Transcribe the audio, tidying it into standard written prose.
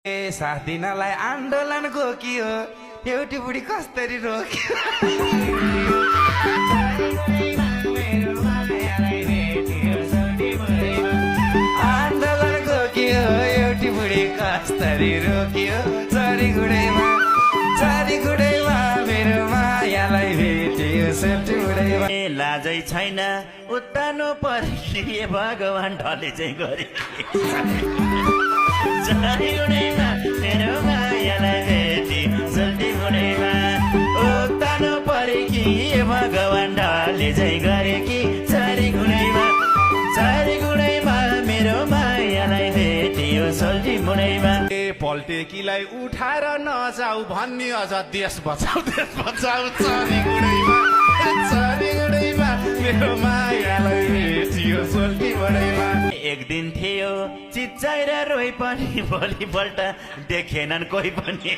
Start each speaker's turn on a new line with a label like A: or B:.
A: साथ दिनलाई आन्दोलन गोकियो एउटी बुढी कस्तरी रोक्यो आन्दोलन गोकियो एउटी बुढी कस्तरी रोकियो चरी गुडैमा मेरो मायालाई भेटियो सेल्टी गुडैमा
B: लाजै छैन उत्तानो परिए भगवान ढले चाहिँ गरे गुडैमा मेरो मायालाई भेटी सेल्टी गुडैमा उत्तानो परिए भगवान ढले चाहिँ गरे कि चारी गुडैमा मेरो मायालाई भेटियो सेल्टी गुडैमा
C: पल्टेकीलाई उठाएर नजाऊ भन्ने अझ देश बचाऊ चरी गुडैमा मेरो मायालाई भेटियो सोल्टी गुडैमा
B: एक दिन थियो चिच्चाएर रोइ पनि भोलिपल्ट देखेनन् कोही पनि